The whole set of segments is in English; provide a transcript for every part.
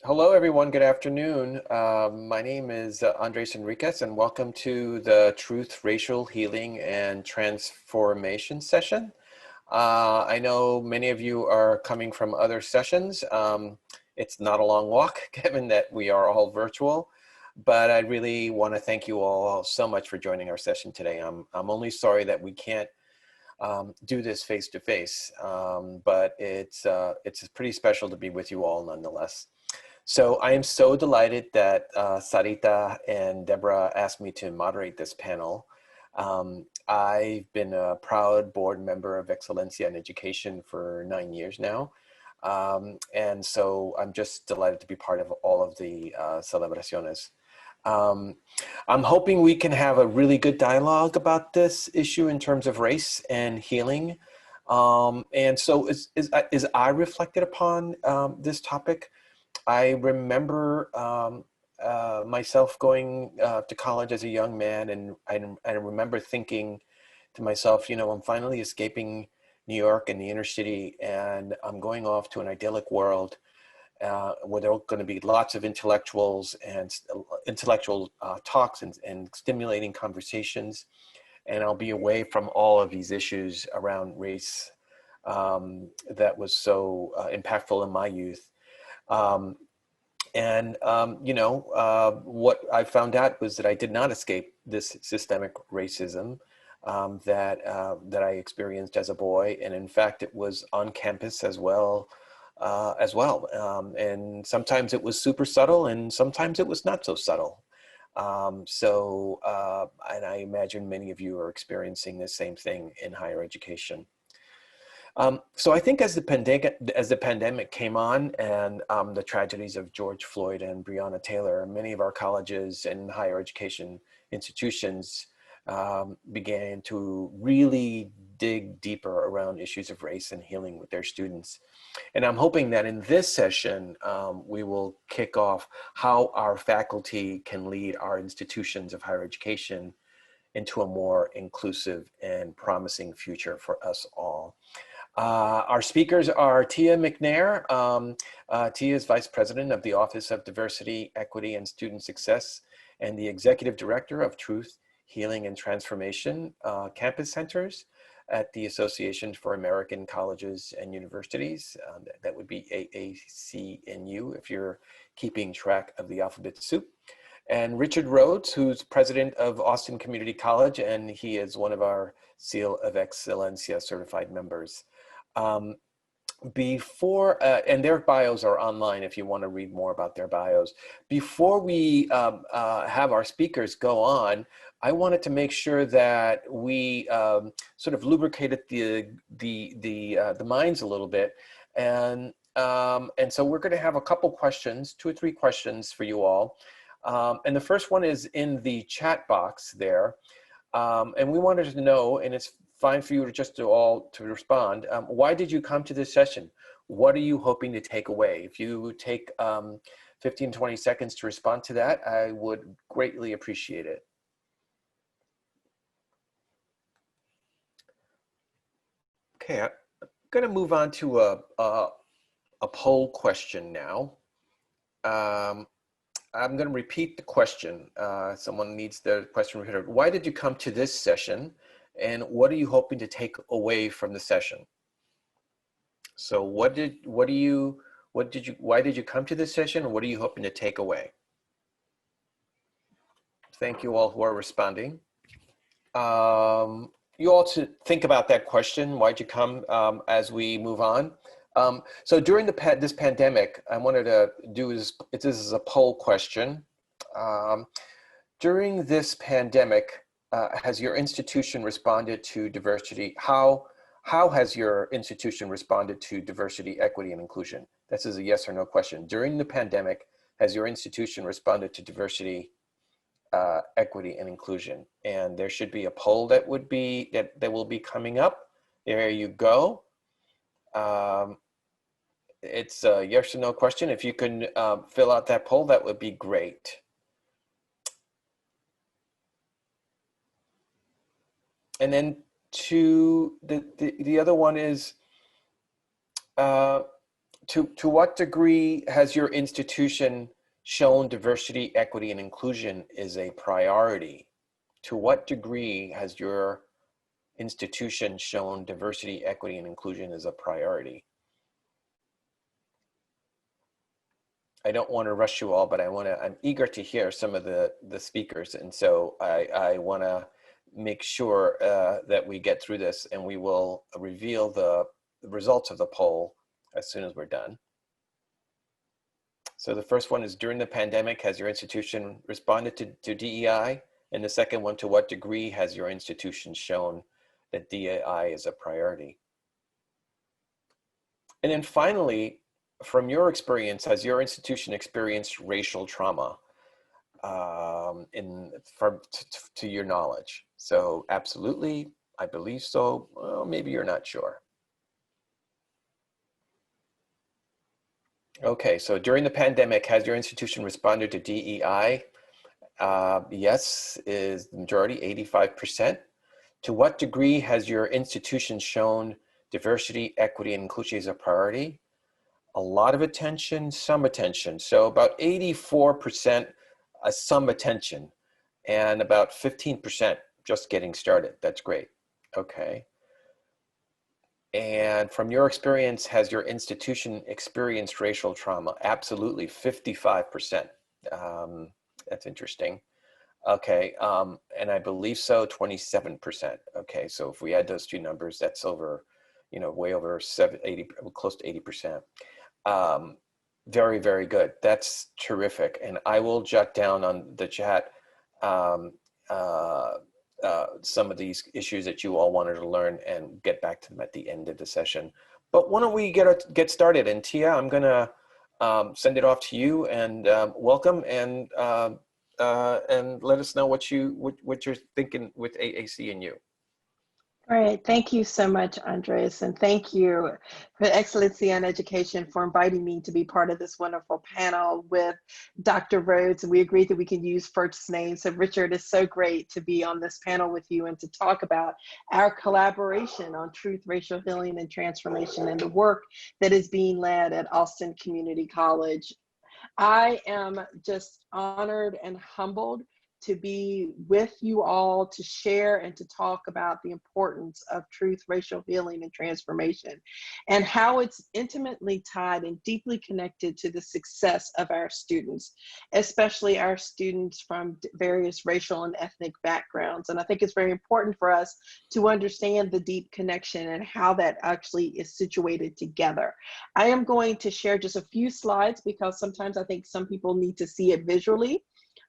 Hello, everyone. Good afternoon. My name is Andres Henriquez, and welcome to the Truth, Racial Healing, and Transformation session. I know many of you are coming from other sessions. It's not a long walk, given that we are all virtual, but I really want to thank you all so much for joining our session today. I'm only sorry that we can't do this face to face, but it's pretty special to be with you all nonetheless. So I am so delighted that Sarita and Deborah asked me to moderate this panel. I've been a proud board member of Excelencia in Education for 9 years now. And so I'm just delighted to be part of all of the celebraciones. I'm hoping we can have a really good dialogue about this issue in terms of race and healing. And so as I reflected upon this topic, I remember myself going to college as a young man, and I remember thinking to myself, you know, I'm finally escaping New York and the inner city, and I'm going off to an idyllic world where there are going to be lots of intellectuals and intellectual talks and stimulating conversations, and I'll be away from all of these issues around race that was so impactful in my youth. What I found out was that I did not escape this systemic racism that I experienced as a boy, and in fact, it was on campus as well. And sometimes it was super subtle, and sometimes it was not so subtle. And I imagine many of you are experiencing the same thing in higher education. So I think as the pandemic came on, and the tragedies of George Floyd and Breonna Taylor, many of our colleges and higher education institutions began to really dig deeper around issues of race and healing with their students. And I'm hoping that in this session, we will kick off how our faculty can lead our institutions of higher education into a more inclusive and promising future for us all. Our speakers are Tia McNair. Tia is Vice President of the Office of Diversity, Equity, and Student Success, and the Executive Director of Truth, Healing, and Transformation Campus Centers at the Association for American Colleges and Universities. That would be AAC&U if you're keeping track of the alphabet soup. And Richard Rhodes, who's president of Austin Community College, and he is one of our Seal of Excelencia certified members. And their bios are online if you want to read more about their bios. Before we have our speakers go on, I wanted to make sure that we sort of lubricated the minds a little bit, and so we're going to have a couple questions, 2 or 3 questions for you all. And the first one is in the chat box there. And we wanted to know, and it's fine for you to respond, why did you come to this session? What are you hoping to take away? If you take 15, 20 seconds to respond to that, I would greatly appreciate it. Okay, I'm gonna move on to a poll question now. I'm going to repeat the question. Someone needs the question repeated. Why did you come to this session, and what are you hoping to take away from the session? So why did you come to this session, and what are you hoping to take away? Thank you all who are responding. You all to think about that question. Why'd you come? As we move on. So during this pandemic, I wanted to do this is a poll question. During this pandemic, has your institution responded to diversity? How has your institution responded to diversity, equity, and inclusion? This is a yes or no question. During the pandemic, has your institution responded to diversity, equity, and inclusion? And there should be a poll that will be coming up. There you go. It's a yes or no question. If you can fill out that poll, that would be great. And then the other one is To what degree has your institution shown diversity, equity, and inclusion is a priority? To what degree has your institution shown diversity, equity, and inclusion as a priority? I don't want to rush you all, but I'm eager to hear some of the speakers. And so I want to make sure that we get through this, and we will reveal the results of the poll as soon as we're done. So the first one is, during the pandemic, has your institution responded to DEI? And the second one, to what degree has your institution shown that DEI is a priority? And then finally, from your experience, has your institution experienced racial trauma to your knowledge? So absolutely, I believe so. Well, maybe you're not sure. Okay, so during the pandemic, has your institution responded to DEI? Yes, is the majority, 85%. To what degree has your institution shown diversity, equity, and inclusion as a priority? A lot of attention, some attention. So about 84% some attention, and about 15% just getting started. That's great. Okay. And from your experience, has your institution experienced racial trauma? Absolutely, 55%. That's interesting. Okay, and I believe so, 27%. Okay, so if we add those two numbers, that's over, way over 80, close to 80%. Very, very good. That's terrific. And I will jot down on the chat some of these issues that you all wanted to learn and get back to them at the end of the session. But why don't we get started? And Tia, I'm gonna send it off to you, and welcome, and let us know what you're thinking with AAC&U. All right, thank you so much, Andres, and thank you for Excelencia in Education for inviting me to be part of this wonderful panel with Dr. Rhodes. And we agreed that we can use first names. So Richard, it's so great to be on this panel with you and to talk about our collaboration on truth, racial healing, and transformation, and the work that is being led at Austin Community College. I am just honored and humbled to be with you all to share and to talk about the importance of truth, racial healing, and transformation, and how it's intimately tied and deeply connected to the success of our students, especially our students from various racial and ethnic backgrounds. And I think it's very important for us to understand the deep connection and how that actually is situated together. I am going to share just a few slides because sometimes I think some people need to see it visually.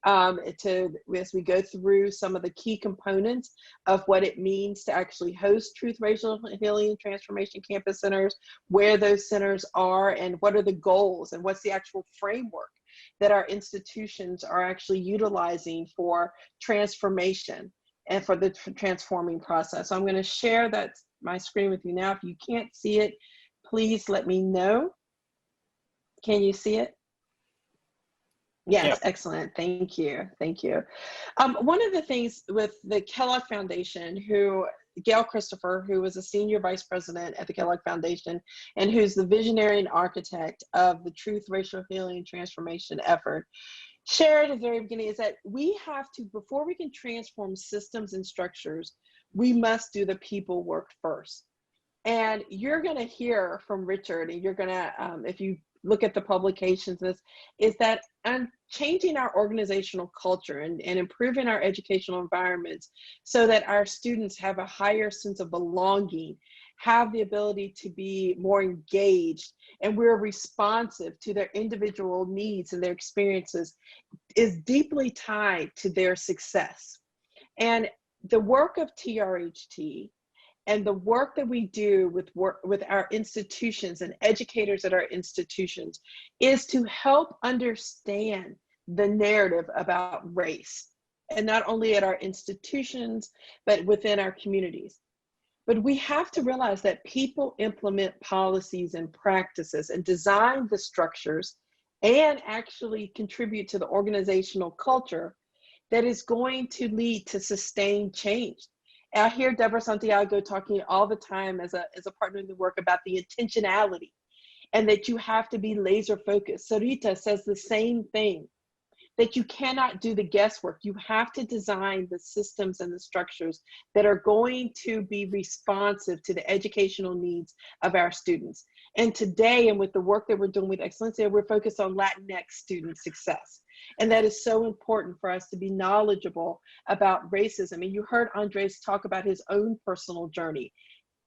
As we go through some of the key components of what it means to actually host Truth, Racial Healing, and Transformation Campus Centers, where those centers are, and what are the goals, and what's the actual framework that our institutions are actually utilizing for transformation and for the transforming process. So I'm going to share my screen with you now. If you can't see it, please let me know. Can you see it? Yes, yeah. Excellent. Thank you. Thank you. One of the things with the Kellogg Foundation, Gail Christopher, who was a senior vice president at the Kellogg Foundation and who's the visionary and architect of the Truth, Racial Healing, and Transformation effort, shared at the very beginning is that we have to, before we can transform systems and structures, we must do the people work first. And you're going to hear from Richard, and you're going to, if you look at the publications, is that changing our organizational culture and improving our educational environments so that our students have a higher sense of belonging, have the ability to be more engaged, and we're responsive to their individual needs and their experiences, is deeply tied to their success. And the work of TRHT and the work that we do with our institutions and educators at our institutions is to help understand the narrative about race, and not only at our institutions, but within our communities. But we have to realize that people implement policies and practices and design the structures and actually contribute to the organizational culture that is going to lead to sustained change. I hear Deborah Santiago talking all the time as a partner in the work about the intentionality. and that you have to be laser focused. Sarita says the same thing, that you cannot do the guesswork. You have to design the systems and the structures that are going to be responsive to the educational needs of our students. And today, and with the work that we're doing with Excelencia, we're focused on Latinx student success. And that is so important for us to be knowledgeable about racism. And you heard Andres talk about his own personal journey.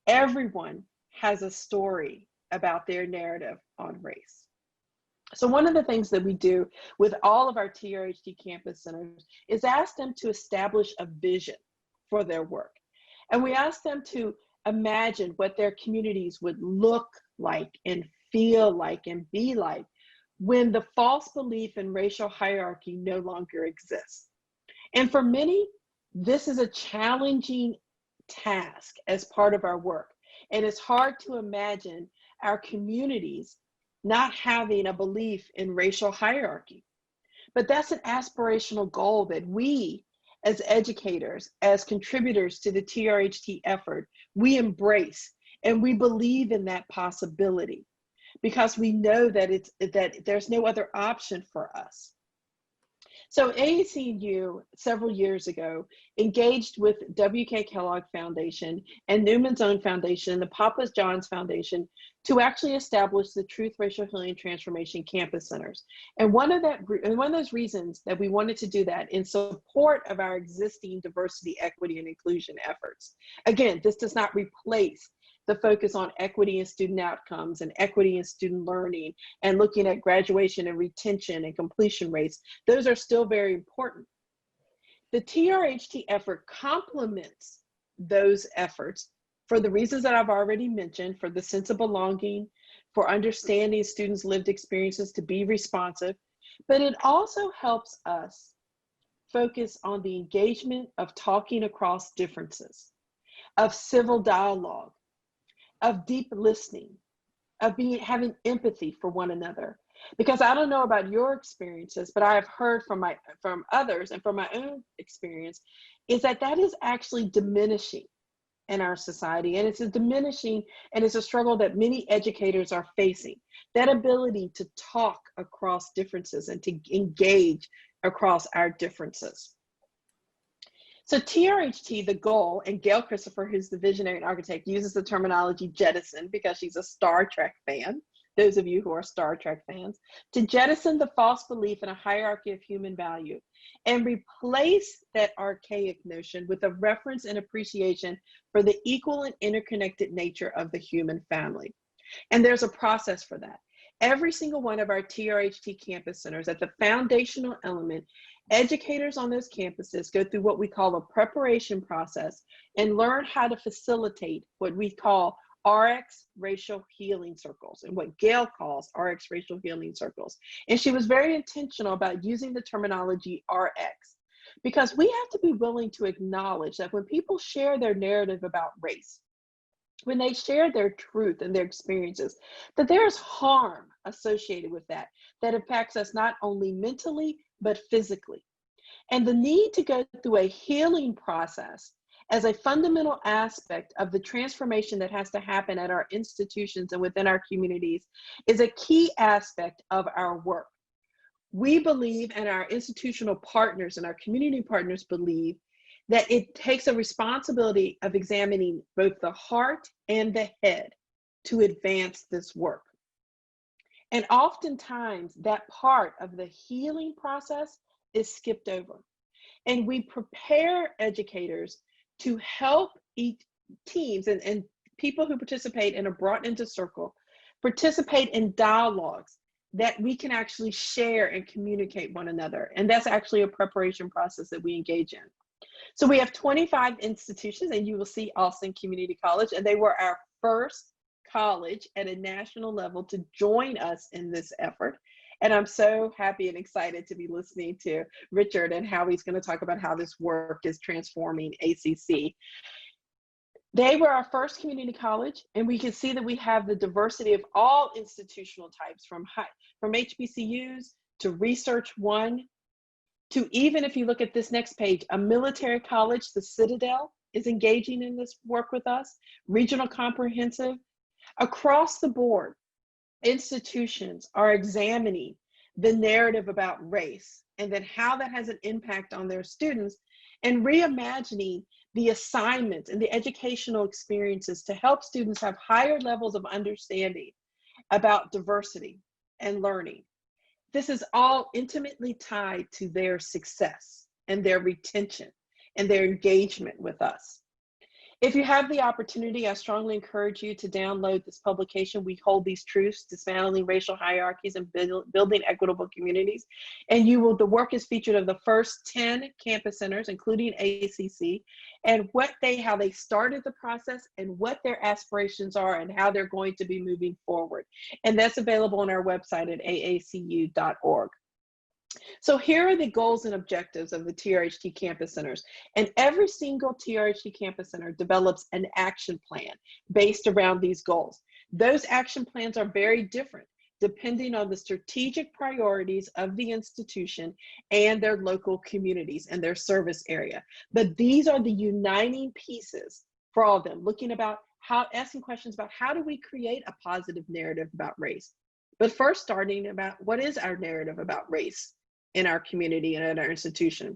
Everyone has a story about their narrative on race. So one of the things that we do with all of our TRHT campus centers is ask them to establish a vision for their work. And we ask them to imagine what their communities would look like and feel like and be like when the false belief in racial hierarchy no longer exists. And for many, this is a challenging task as part of our work. And it's hard to imagine our communities not having a belief in racial hierarchy. But that's an aspirational goal that we, as educators, as contributors to the TRHT effort, we embrace, and we believe in that possibility because we know that that there's no other option for us. So AAC&U several years ago engaged with W.K. Kellogg Foundation and Newman's Own Foundation, the Papa John's Foundation, to actually establish the Truth, Racial Healing, Transformation Campus Centers. And one of those reasons that we wanted to do that in support of our existing diversity, equity, and inclusion efforts. Again, this does not replace the focus on equity and student outcomes and equity and student learning and looking at graduation and retention and completion rates. Those are still very important. The TRHT effort complements those efforts for the reasons that I've already mentioned, for the sense of belonging, for understanding students' lived experiences to be responsive, but it also helps us focus on the engagement of talking across differences, of civil dialogue, of deep listening, of having empathy for one another. Because I don't know about your experiences, but I have heard from others and from my own experience, is that is actually diminishing in our society. And it's a struggle that many educators are facing. That ability to talk across differences and to engage across our differences. So TRHT, the goal, and Gail Christopher, who's the visionary and architect, uses the terminology jettison because she's a Star Trek fan, those of you who are Star Trek fans, to jettison the false belief in a hierarchy of human value and replace that archaic notion with a reference and appreciation for the equal and interconnected nature of the human family. And there's a process for that. Every single one of our TRHT campus centers, at the foundational element, educators on those campuses go through what we call a preparation process and learn how to facilitate what we call RX racial healing circles, and what Gail calls RX racial healing circles. And she was very intentional about using the terminology RX because we have to be willing to acknowledge that when people share their narrative about race, when they share their truth and their experiences, that there's harm associated with that impacts us not only mentally, but physically. And the need to go through a healing process as a fundamental aspect of the transformation that has to happen at our institutions and within our communities is a key aspect of our work. We believe, and our institutional partners and our community partners believe, that it takes a responsibility of examining both the heart and the head to advance this work. And oftentimes that part of the healing process is skipped over. And we prepare educators to help teams and people who participate and are brought into circle, participate in dialogues that we can actually share and communicate one another. And that's actually a preparation process that we engage in. So we have 25 institutions, and you will see Austin Community College, and they were our first college at a national level to join us in this effort. And I'm so happy and excited to be listening to Richard and how he's going to talk about how this work is transforming ACC. They were our first community college, and we can see that we have the diversity of all institutional types, from HBCUs to Research One, to, even if you look at this next page, a military college, the Citadel, is engaging in this work with us, regional comprehensive, across the board. institutions are examining the narrative about race and then how that has an impact on their students, and reimagining the assignments and the educational experiences to help students have higher levels of understanding about diversity and learning. This is all intimately tied to their success and their retention and their engagement with us. If you have the opportunity, I strongly encourage you to download this publication. We hold these truths, dismantling racial hierarchies and building equitable communities. And the work is featured of the first 10 campus centers, including ACC, and how they started the process and what their aspirations are and how they're going to be moving forward. And that's available on our website at AAC&U.org. So here are the goals and objectives of the TRHT campus centers. And every single TRHT campus center develops an action plan based around these goals. Those action plans are very different depending on the strategic priorities of the institution and their local communities and their service area. But these are the uniting pieces for all of them, asking questions about how do we create a positive narrative about race? But first starting about what is our narrative about race in our community and at our institution,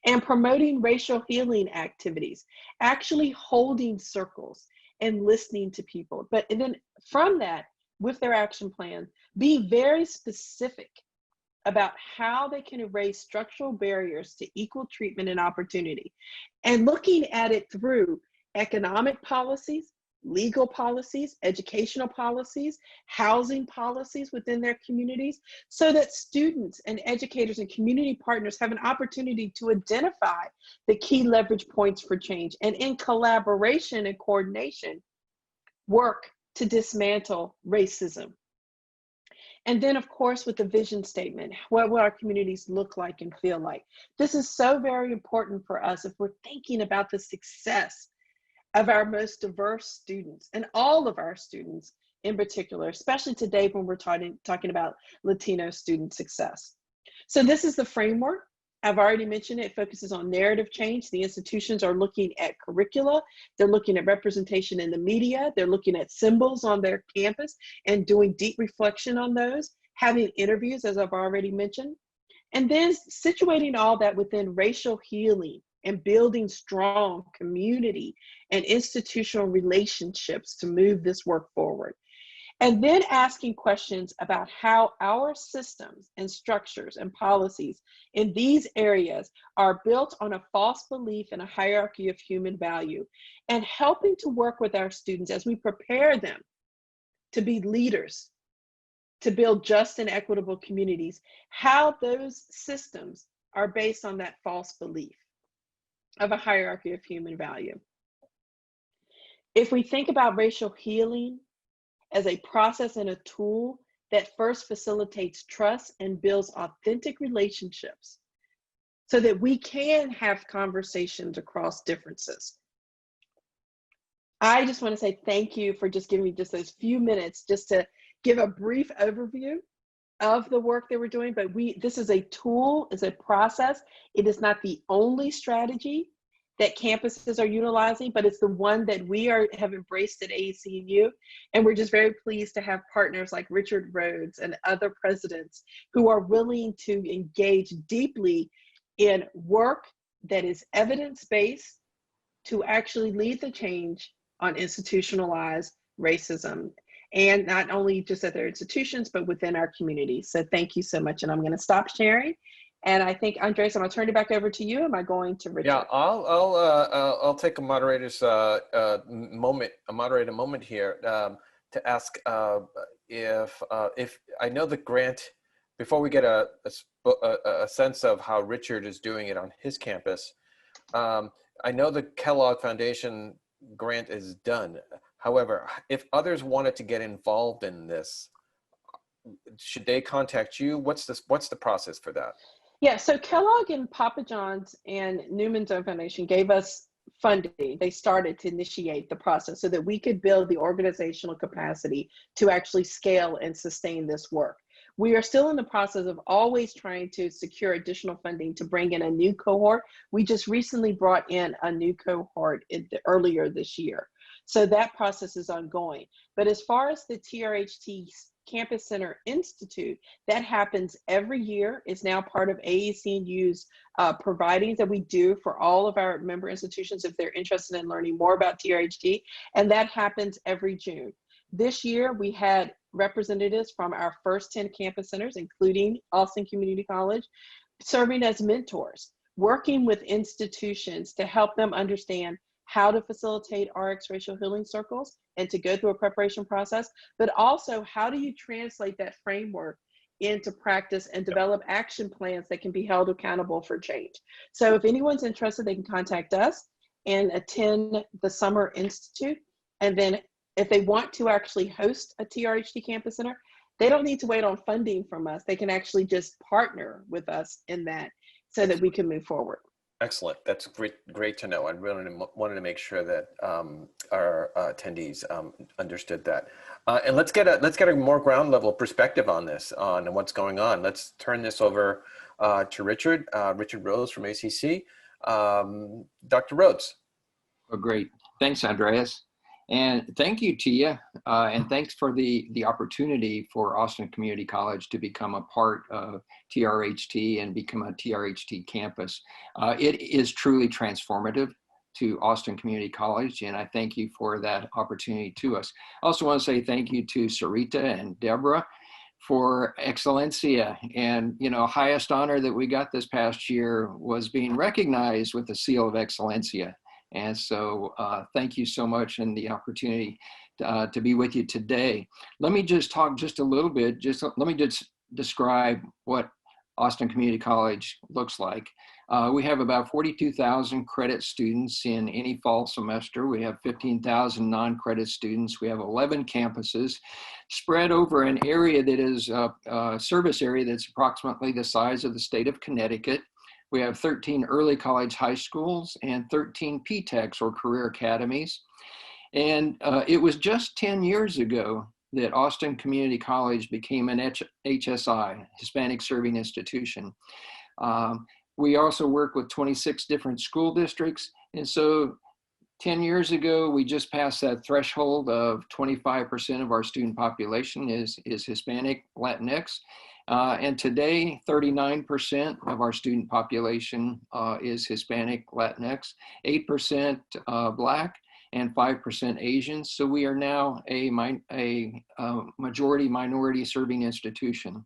and promoting racial healing activities, actually holding circles and listening to people. And then from that, with their action plan, be very specific about how they can erase structural barriers to equal treatment and opportunity, and looking at it through economic policies, legal policies, educational policies, housing policies within their communities, so that students and educators and community partners have an opportunity to identify the key leverage points for change, and in collaboration and coordination, work to dismantle racism. And then, of course, with the vision statement, what will our communities look like and feel like? This is so very important for us if we're thinking about the success of our most diverse students, and all of our students in particular, especially today when we're talking about Latino student success. So this is the framework. I've already mentioned it. It focuses on narrative change. The institutions are looking at curricula. They're looking at representation in the media. They're looking at symbols on their campus and doing deep reflection on those, having interviews, as I've already mentioned, and then situating all that within racial healing and building strong community and institutional relationships to move this work forward. And then asking questions about how our systems and structures and policies in these areas are built on a false belief in a hierarchy of human value, and helping to work with our students as we prepare them to be leaders, to build just and equitable communities, how those systems are based on that false belief of a hierarchy of human value. If we think about racial healing as a process and a tool that first facilitates trust and builds authentic relationships so that we can have conversations across differences. I just want to say thank you for just giving me just those few minutes just to give a brief overview of the work that we're doing, but this is a tool, is a process. It is not the only strategy that campuses are utilizing, but it's the one that we have embraced at AAC&U. And we're just very pleased to have partners like Richard Rhodes and other presidents who are willing to engage deeply in work that is evidence-based to actually lead the change on institutionalized racism, and not only just at their institutions, but within our community. So thank you so much. And I'm going to stop sharing. And I think, Andres, I'm going to turn it back over to you. Am I going to Richard? Yeah, I'll take a moderator's moment here to ask if I know the grant, before we get a sense of how Richard is doing it on his campus. I know the Kellogg Foundation grant is done. However, if others wanted to get involved in this, should they contact you? What's the process for that? Yeah, so Kellogg and Papa John's and Newman's Own Foundation gave us funding. They started to initiate the process so that we could build the organizational capacity to actually scale and sustain this work. We are still in the process of always trying to secure additional funding to bring in a new cohort. We just recently brought in a new cohort earlier this year. So that process is ongoing. But as far as the TRHT Campus Center Institute. That happens every year. It's now part of AAC&U's providings that we do for all of our member institutions if they're interested in learning more about TRHT, and that happens every June. This year, we had representatives from our first 10 campus centers, including Austin Community College, serving as mentors, working with institutions to help them understand how to facilitate RX racial healing circles and to go through a preparation process, but also how do you translate that framework into practice and develop action plans that can be held accountable for change. So if anyone's interested, they can contact us and attend the Summer Institute. And then if they want to actually host a TRHT Campus Center, they don't need to wait on funding from us. They can actually just partner with us in that so that we can move forward. Excellent. That's great to know. I really wanted to make sure that our attendees understood that. And let's get a more ground level perspective on this, on what's going on. Let's turn this over to Richard Rhodes from ACC. Dr. Rhodes. Oh, great. Thanks, Andreas. And thank you, Tia, and thanks for the opportunity for Austin Community College to become a part of TRHT and become a TRHT campus. It is truly transformative to Austin Community College, and I thank you for that opportunity to us. I also want to say thank you to Sarita and Deborah for Excelencia, and highest honor that we got this past year was being recognized with the seal of Excelencia. And so thank you so much and the opportunity to be with you today. Let me just talk just a little bit, let me just describe what Austin Community College looks like. We have about 42,000 credit students in any fall semester. We have 15,000 non-credit students. We have 11 campuses spread over an area that is a service area that's approximately the size of the state of Connecticut. We have 13 early college high schools and 13 PTECs or career academies. And it was just 10 years ago that Austin Community College became an HSI, Hispanic Serving Institution. We also work with 26 different school districts. And so 10 years ago, we just passed that threshold of 25% of our student population is Hispanic Latinx. And today, 39% of our student population is Hispanic Latinx, 8% Black, and 5% Asian. So we are now a majority minority serving institution.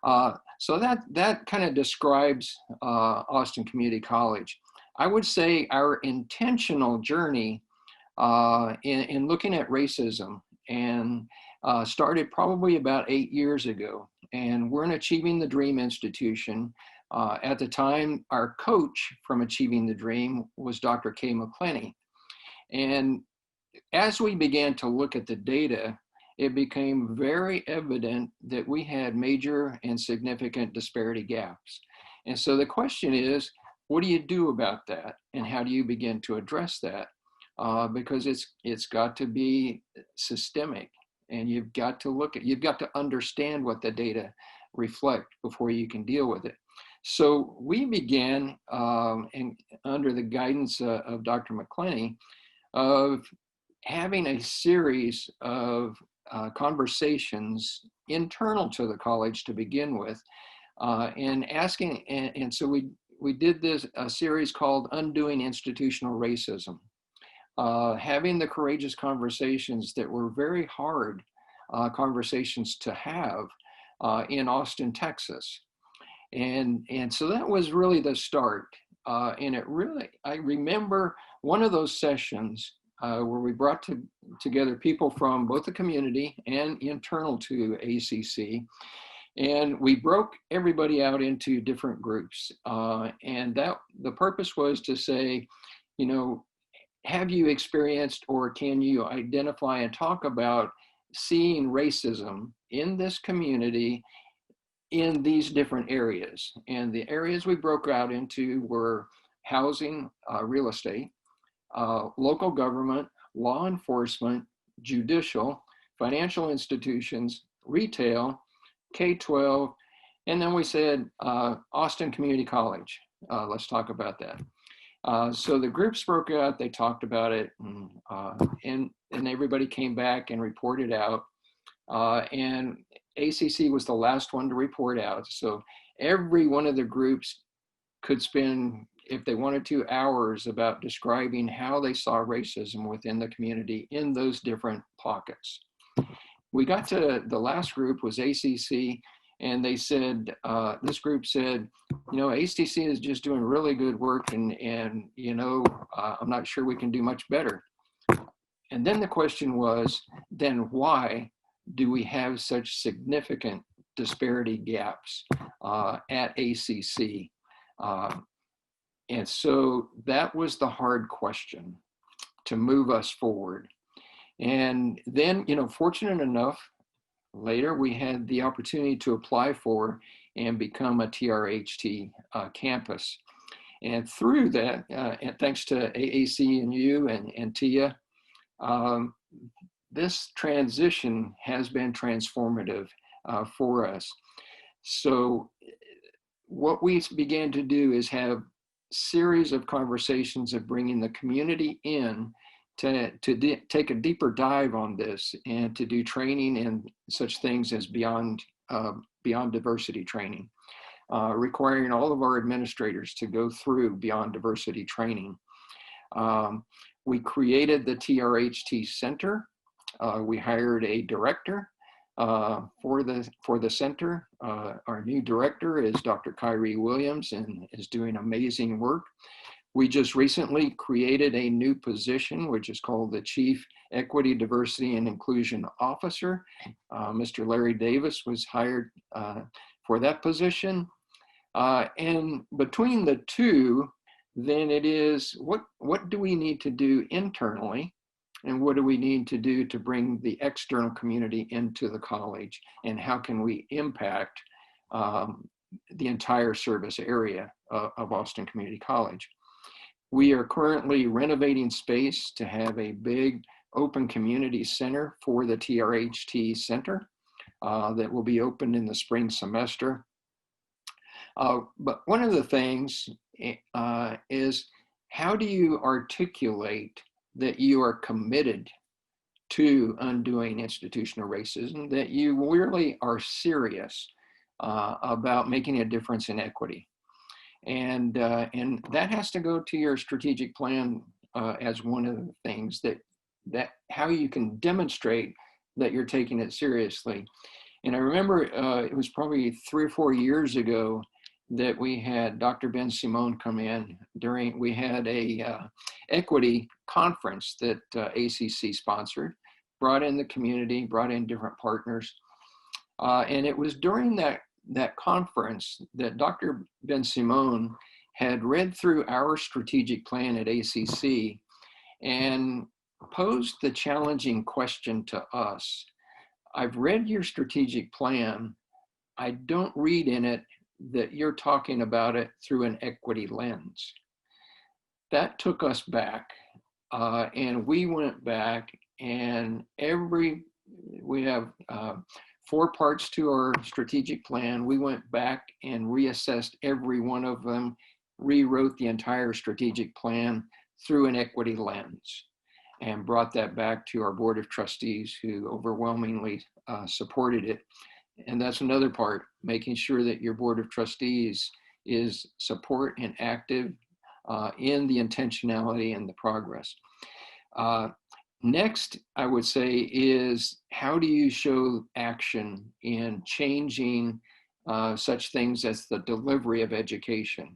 So that kind of describes Austin Community College. I would say our intentional journey in looking at racism and started probably about 8 years ago. And we're an Achieving the Dream institution. At the time, our coach from Achieving the Dream was Dr. Kay McClenny. And as we began to look at the data, it became very evident that we had major and significant disparity gaps. And so the question is, what do you do about that? And how do you begin to address that? Because it's got to be systemic. And you've got to understand what the data reflect before you can deal with it. So we began, under the guidance of Dr. McClenny, of having a series of conversations internal to the college to begin with, and asking, and so we did a series called Undoing Institutional Racism. Having the courageous conversations that were very hard conversations to have in Austin, Texas. And so that was really the start. And I remember one of those sessions where we brought together people from both the community and internal to ACC. And we broke everybody out into different groups. And the purpose was to say, have you experienced or can you identify and talk about seeing racism in this community in these different areas? And the areas we broke out into were housing, real estate, local government, law enforcement, judicial, financial institutions, retail, K-12, and then we said Austin Community College. Let's talk about that. So the groups broke out, they talked about it, and everybody came back and reported out. And ACC was the last one to report out. So every one of the groups could spend, if they wanted to, hours about describing how they saw racism within the community in those different pockets. We got to the last group was ACC, and they said, this group said, you know, ACC is just doing really good work, and you know, I'm not sure we can do much better. And then the question was, then why do we have such significant disparity gaps at ACC? And so that was the hard question to move us forward. And then, you know, fortunate enough, later we had the opportunity to apply for and become a TRHT campus. And through that, and thanks to AAC&U and TIA, this transition has been transformative for us. So what we began to do is have series of conversations of bringing the community in to take a deeper dive on this and to do training and such things as beyond diversity training, requiring all of our administrators to go through beyond diversity training. We created the TRHT Center. We hired a director for the center. Our new director is Dr. Kyrie Williams and is doing amazing work. We just recently created a new position, which is called the Chief Equity, Diversity, and Inclusion Officer. Mr. Larry Davis was hired for that position. And between the two, then it is, what do we need to do internally? And what do we need to do to bring the external community into the college? And how can we impact the entire service area of Austin Community College? We are currently renovating space to have a big open community center for the TRHT Center that will be opened in the spring semester. But one of the things is, how do you articulate that you are committed to undoing institutional racism, that you really are serious about making a difference in equity? And that has to go to your strategic plan as one of the things that how you can demonstrate that you're taking it seriously. And I remember it was probably 3 or 4 years ago that we had Dr. Ben Simone come in we had a equity conference that ACC sponsored, brought in the community, brought in different partners. And it was during that conference that Dr. Ben Simone had read through our strategic plan at ACC and posed the challenging question to us. I've read your strategic plan. I don't read in it that you're talking about it through an equity lens. That took us back, and we went back, and we have 4 parts to our strategic plan. We went back and reassessed every one of them, rewrote the entire strategic plan through an equity lens, and brought that back to our Board of Trustees, who overwhelmingly supported it. And that's another part, making sure that your Board of Trustees is support and active in the intentionality and the progress. Next, I would say, is how do you show action in changing such things as the delivery of education?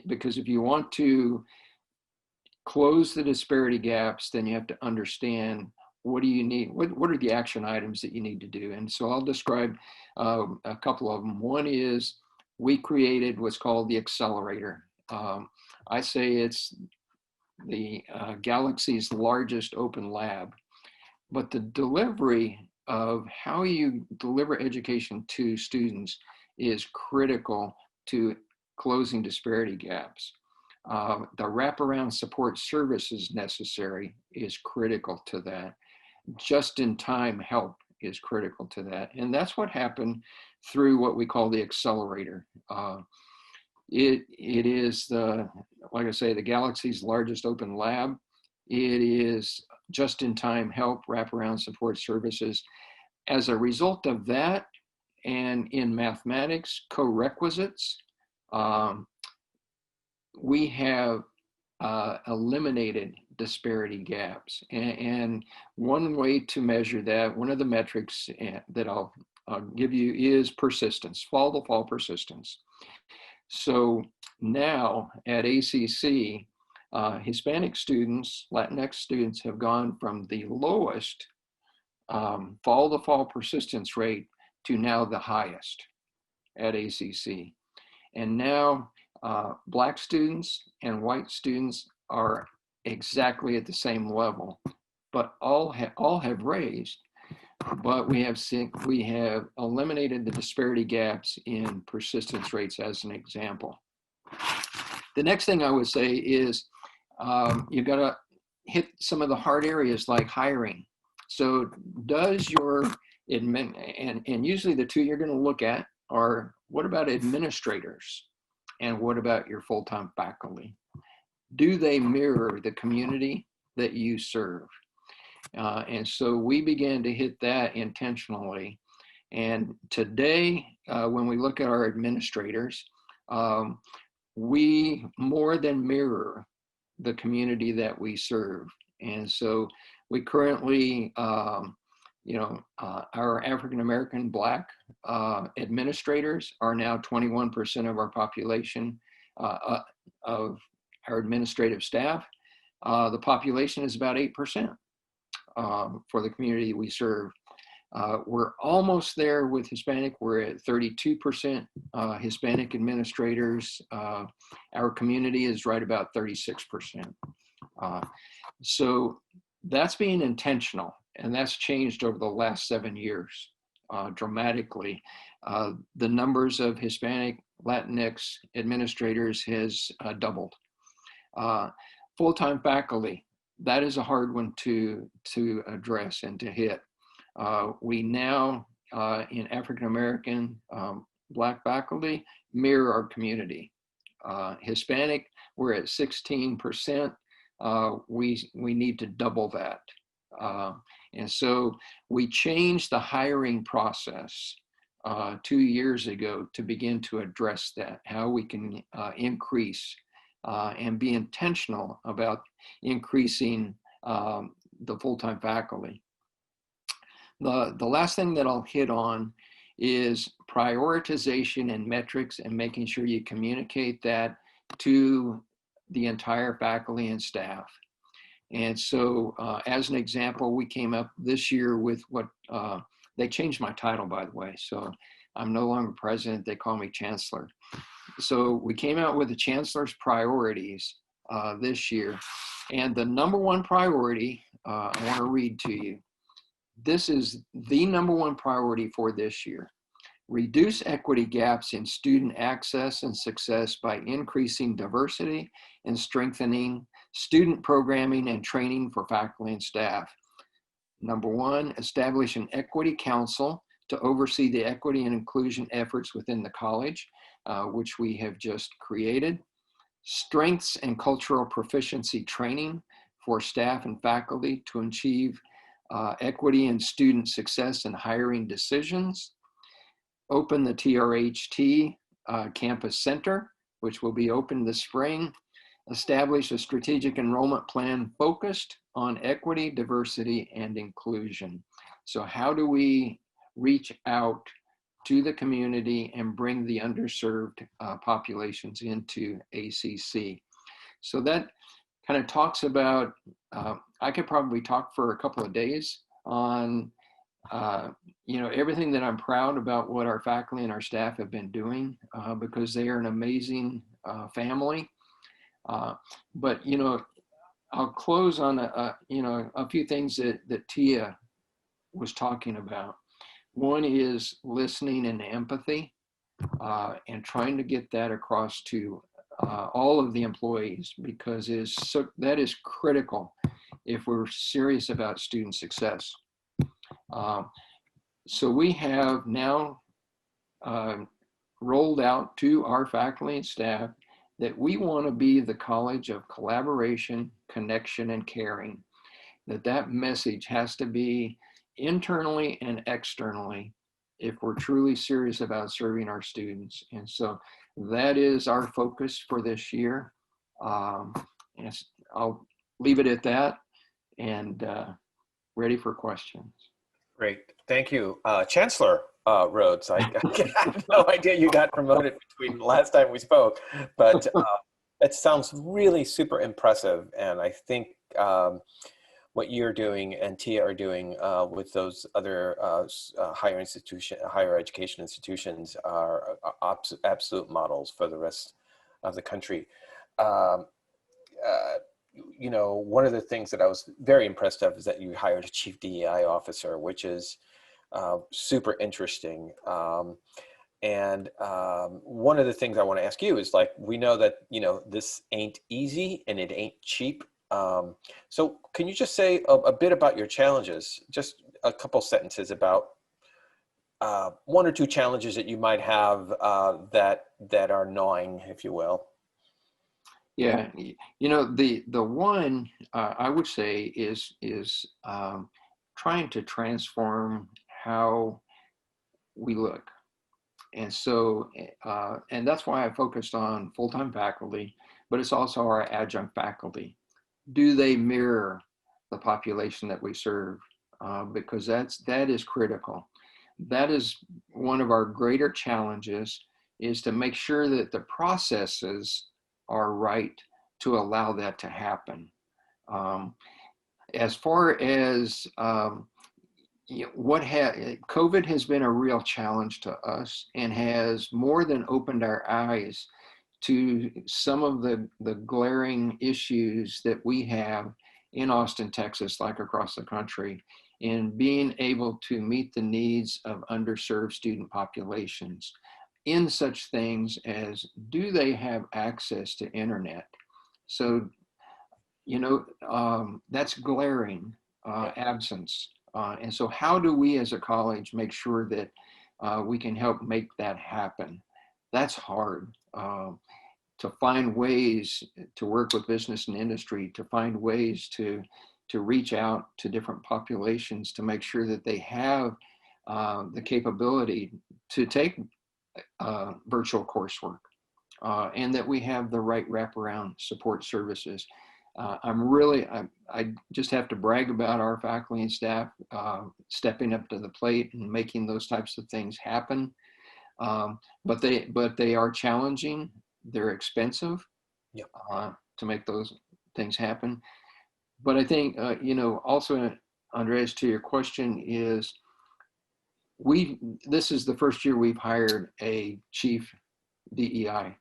Because if you want to close the disparity gaps, then you have to understand, what do you need? What are the action items that you need to do? And so I'll describe a couple of them. One is, we created what's called the Accelerator. I say it's the galaxy's largest open lab, but the delivery of how you deliver education to students is critical to closing disparity gaps. The wraparound support services necessary is critical to that. Just-in-time help is critical to that. And that's what happened through what we call the Accelerator. It is, like I say, the galaxy's largest open lab. It is just-in-time help, wraparound support services. As a result of that, and in mathematics co-requisites, we have eliminated disparity gaps. And one way to measure that, one of the metrics that I'll give you is persistence, fall-to-fall persistence. So now at ACC, Hispanic students, Latinx students have gone from the lowest fall-to-fall persistence rate to now the highest at ACC. And now Black students and white students are exactly at the same level, but all have raised, but we have eliminated the disparity gaps in persistence rates as an example. The next thing I would say is you've got to hit some of the hard areas like hiring. So does your and usually the two you're going to look at are, what about administrators? And what about your full-time faculty? Do they mirror the community that you serve? And so we began to hit that intentionally. And today, when we look at our administrators, we more than mirror the community that we serve. And so we currently, our African-American Black administrators are now 21% of our population of our administrative staff. The population is about 8% for the community we serve. We're almost there with Hispanic. We're at 32% Hispanic administrators. Our community is right about 36%. So that's being intentional, and that's changed over the last 7 years dramatically. The numbers of Hispanic, Latinx administrators has doubled. Full-time faculty, that is a hard one to address and to hit. We now, in African-American Black faculty, mirror our community. Hispanic, we're at 16%. We need to double that. And so we changed the hiring process 2 years ago to begin to address that, how we can increase and be intentional about increasing the full-time faculty. The last thing that I'll hit on is prioritization and metrics, and making sure you communicate that to the entire faculty and staff. And so as an example, we came up this year with what, they changed my title, by the way, so I'm no longer president, they call me Chancellor. So we came out with the Chancellor's priorities this year. And the number one priority, I want to read to you. This is the number one priority for this year. Reduce equity gaps in student access and success by increasing diversity and strengthening student programming and training for faculty and staff. Number one, establish an equity council to oversee the equity and inclusion efforts within the college, which we have just created. Strengths and cultural proficiency training for staff and faculty to achieve equity and student success in hiring decisions. Open the TRHT Campus Center, which will be open this spring. Establish a strategic enrollment plan focused on equity, diversity, and inclusion. So how do we reach out to the community and bring the underserved populations into ACC? So that kind of talks about, I could probably talk for a couple of days on everything that I'm proud about what our faculty and our staff have been doing, because they are an amazing family. But I'll close on a few things that Tia was talking about. One is listening and empathy, and trying to get that across to all of the employees, because that is critical if we're serious about student success. So we have now rolled out to our faculty and staff that we want to be the college of collaboration, connection, and caring. that message has to be internally and externally if we're truly serious about serving our students. And so that is our focus for this year. And I'll leave it at that, and ready for questions. Great, thank you. Chancellor Rhodes, I had no idea you got promoted between last time we spoke, but that sounds really super impressive. And I think what you're doing and Tia are doing with those other higher education institutions are absolute models for the rest of the country. You know, one of the things that I was very impressed of is that you hired a chief DEI officer, which is super interesting. And one of the things I want to ask you is, like, we know that, you know, this ain't easy and it ain't cheap. So can you just say a bit about your challenges? Just a couple sentences about one or two challenges that you might have that are gnawing, if you will. Yeah, you know, the one I would say is trying to transform how we look. And so, and that's why I focused on full-time faculty, but it's also our adjunct faculty. Do they mirror the population that we serve? Because that is critical. That is one of our greater challenges, is to make sure that the processes are right to allow that to happen. As far as COVID has been a real challenge to us, and has more than opened our eyes to some of the glaring issues that we have in Austin, Texas, like across the country, in being able to meet the needs of underserved student populations in such things as, do they have access to internet? So, you know, that's glaring absence. And so how do we as a college make sure that we can help make that happen? That's hard. To find ways to work with business and industry, to find ways to reach out to different populations, to make sure that they have the capability to take virtual coursework, and that we have the right wraparound support services. I just have to brag about our faculty and staff stepping up to the plate and making those types of things happen. But they are challenging. They're expensive. Yep. To make those things happen. But I think, you know, also, Andreas, to your question, is this is the first year we've hired a chief DEI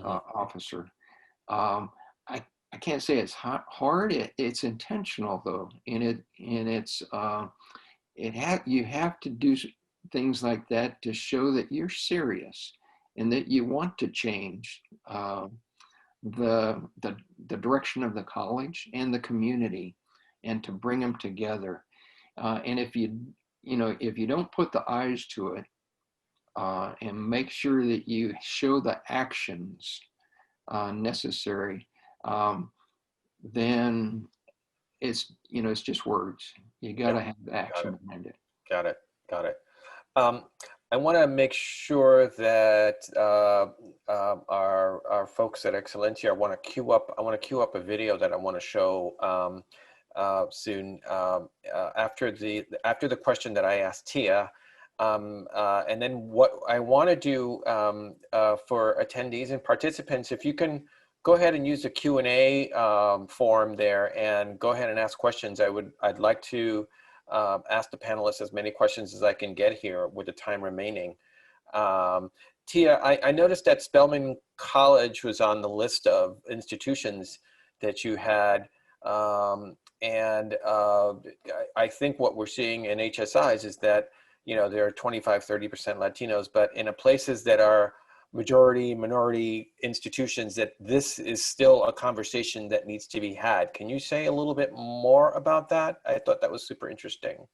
officer. I can't say it's hard. It's intentional, though, and it's you have to do things like that to show that you're serious and that you want to change the direction of the college and the community, and to bring them together. And if you don't put the eyes to it, and make sure that you show the actions necessary, then it's just words. You got to have action behind it. Got it. I want to make sure that our folks at Excelencia, I want to queue up a video that I want to show soon after the question that I asked Tia, and then what I want to do for attendees and participants, if you can go ahead and use the Q&A form there and go ahead and ask questions. I'd like to ask the panelists as many questions as I can get here with the time remaining. Tia, I noticed that Spelman College was on the list of institutions that you had, and I think what we're seeing in HSIs is that, you know, there are 25–30% Latinos, but in places that are minority institutions, that this is still a conversation that needs to be had. Can you say a little bit more about that? I thought that was super interesting.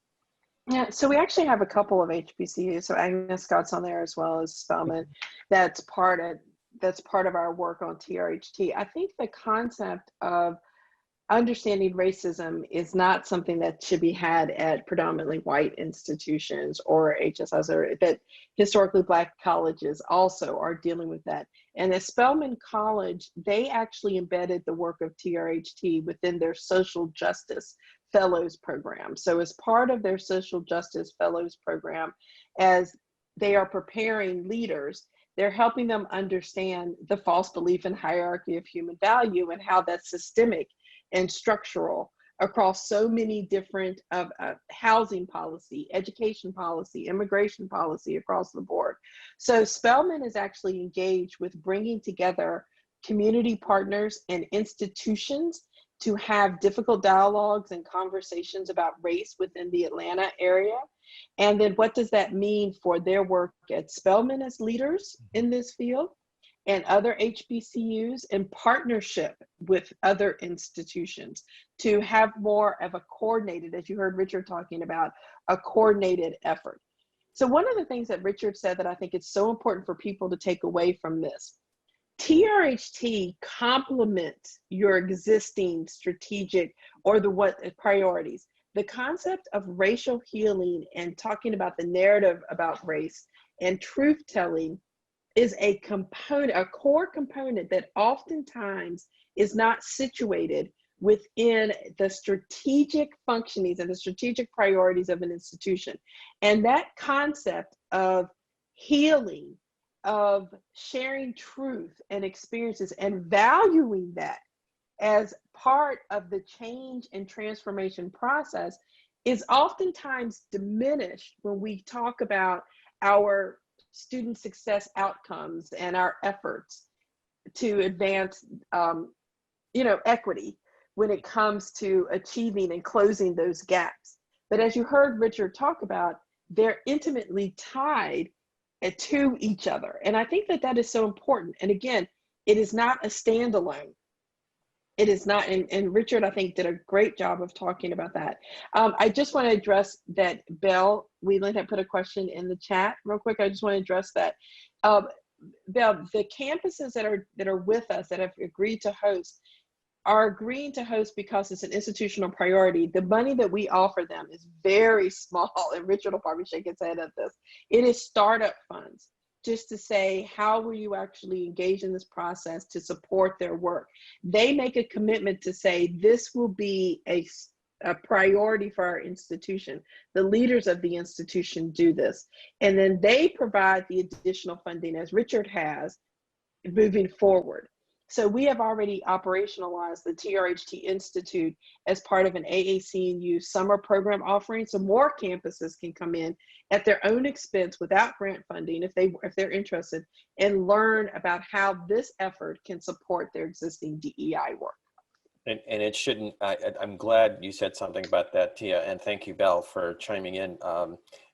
Yeah, so we actually have a couple of HBCUs. So Agnes Scott's on there as well as Spelman. That's part of our work on TRHT. I think the concept of understanding racism is not something that should be had at predominantly white institutions or HSIs, or that historically Black colleges also are dealing with that. And at Spelman College, they actually embedded the work of TRHT within their social justice fellows program. So as part of their social justice fellows program, as they are preparing leaders, they're helping them understand the false belief in hierarchy of human value and how that's systemic and structural across so many different housing policy, education policy, immigration policy across the board. So Spelman is actually engaged with bringing together community partners and institutions to have difficult dialogues and conversations about race within the Atlanta area. And then what does that mean for their work at Spelman as leaders in this field and other HBCUs in partnership with other institutions to have more of a coordinated, as you heard Richard talking about, a coordinated effort. So one of the things that Richard said that I think it's so important for people to take away from this, TRHT complements your existing strategic or the priorities. The concept of racial healing and talking about the narrative about race and truth telling is a component, a core component that oftentimes is not situated within the strategic functionings and the strategic priorities of an institution. And that concept of healing, of sharing truth and experiences and valuing that as part of the change and transformation process is oftentimes diminished when we talk about our student success outcomes and our efforts to advance equity when it comes to achieving and closing those gaps. But as you heard Richard talk about, they're intimately tied to each other. And I think that that is so important. And again, it is not a standalone. It is not, and Richard, I think, did a great job of talking about that. I just want to address that Belle Whelan had put a question in the chat real quick. I just want to address that. Belle, the campuses that are with us that have agreed to host are agreeing to host because it's an institutional priority. The money that we offer them is very small, and Richard will probably shake his head at this. It is startup funds, just to say, how will you actually engage in this process to support their work? They make a commitment to say, this will be a priority for our institution. The leaders of the institution do this. And then they provide the additional funding, as Richard has, moving forward. So we have already operationalized the TRHT Institute as part of an AAC&U summer program offering, so more campuses can come in at their own expense without grant funding if they're interested, and learn about how this effort can support their existing DEI work. And it shouldn't, I'm glad you said something about that, Tia, and thank you, Belle, for chiming in.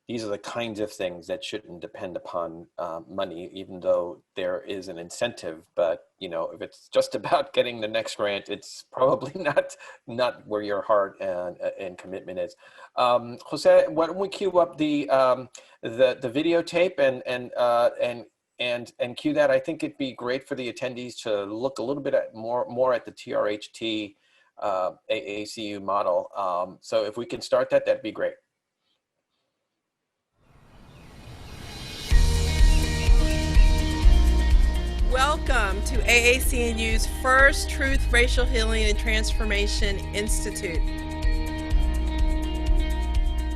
These are the kinds of things that shouldn't depend upon money, even though there is an incentive. But if it's just about getting the next grant, it's probably not where your heart and commitment is. Jose, why don't we cue up the videotape and cue that? I think it'd be great for the attendees to look a little bit more at the TRHT AAC&U model. So if we can start that, that'd be great. Welcome to AAC&U's first Truth, Racial Healing, and Transformation Institute.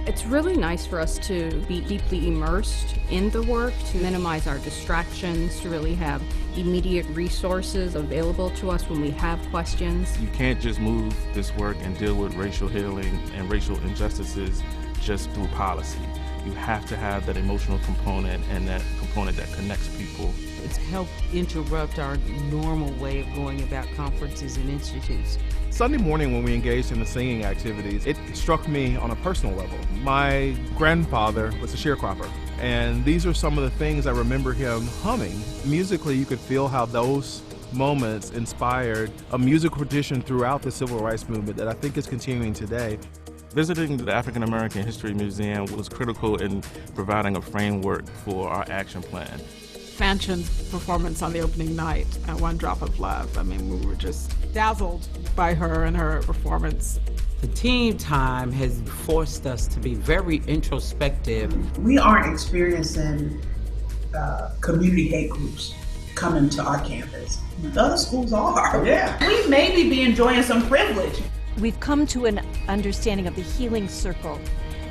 It's really nice for us to be deeply immersed in the work, to minimize our distractions, to really have immediate resources available to us when we have questions. You can't just move this work and deal with racial healing and racial injustices just through policy. You have to have that emotional component and that component that connects people. It's helped interrupt our normal way of going about conferences and institutes. Sunday morning when we engaged in the singing activities, it struck me on a personal level. My grandfather was a sharecropper, and these are some of the things I remember him humming. Musically, you could feel how those moments inspired a musical tradition throughout the civil rights movement that I think is continuing today. Visiting the African American History Museum was critical in providing a framework for our action plan. Fanchon's performance on the opening night, One Drop of Love, I mean, we were just dazzled by her and her performance. The team time has forced us to be very introspective. We aren't experiencing community hate groups coming to our campus. The other schools are. Yeah. We maybe be enjoying some privilege. We've come to an understanding of the healing circle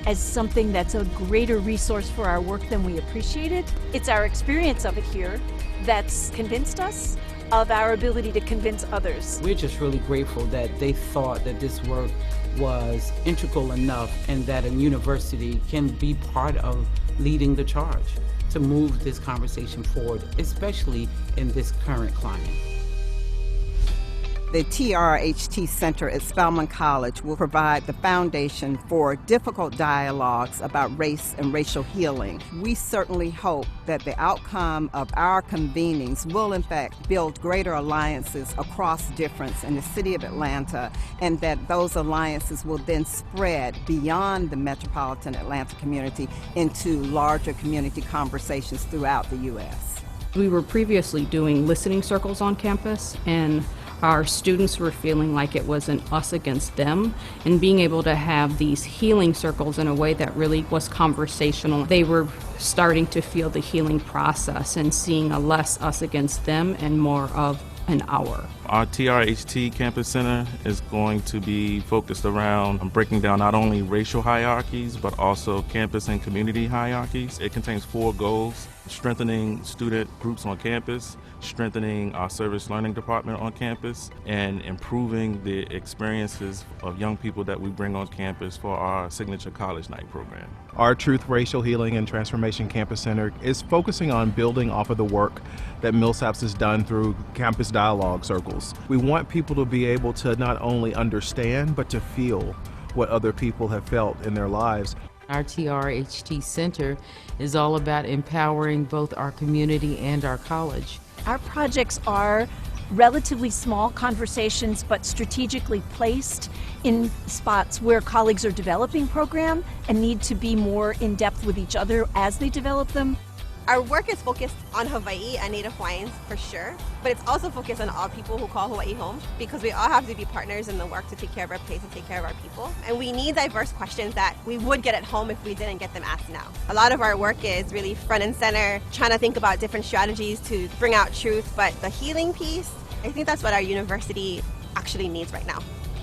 as something that's a greater resource for our work than we appreciated. It's our experience of it here that's convinced us of our ability to convince others. We're just really grateful that they thought that this work was integral enough and that a university can be part of leading the charge to move this conversation forward, especially in this current climate. The TRHT Center at Spelman College will provide the foundation for difficult dialogues about race and racial healing. We certainly hope that the outcome of our convenings will in fact build greater alliances across difference in the city of Atlanta, and that those alliances will then spread beyond the metropolitan Atlanta community into larger community conversations throughout the U.S. We were previously doing listening circles on campus, and our students were feeling like it was an us against them, and being able to have these healing circles in a way that really was conversational. They were starting to feel the healing process and seeing a less us against them and more of an hour. Our TRHT Campus Center is going to be focused around breaking down not only racial hierarchies, but also campus and community hierarchies. It contains 4 goals: strengthening student groups on campus, strengthening our service learning department on campus, and improving the experiences of young people that we bring on campus for our signature college night program. Our Truth, Racial Healing and Transformation Campus Center is focusing on building off of the work that Millsaps has done through campus dialogue circles. We want people to be able to not only understand, but to feel what other people have felt in their lives. Our TRHT Center is all about empowering both our community and our college. Our projects are relatively small conversations, but strategically placed in spots where colleagues are developing program and need to be more in depth with each other as they develop them. Our work is focused on Hawaii and Native Hawaiians for sure, but it's also focused on all people who call Hawaii home, because we all have to be partners in the work to take care of our place and take care of our people. And we need diverse questions that we would get at home if we didn't get them asked now. A lot of our work is really front and center, trying to think about different strategies to bring out truth, but the healing piece, I think that's what our university actually needs right now.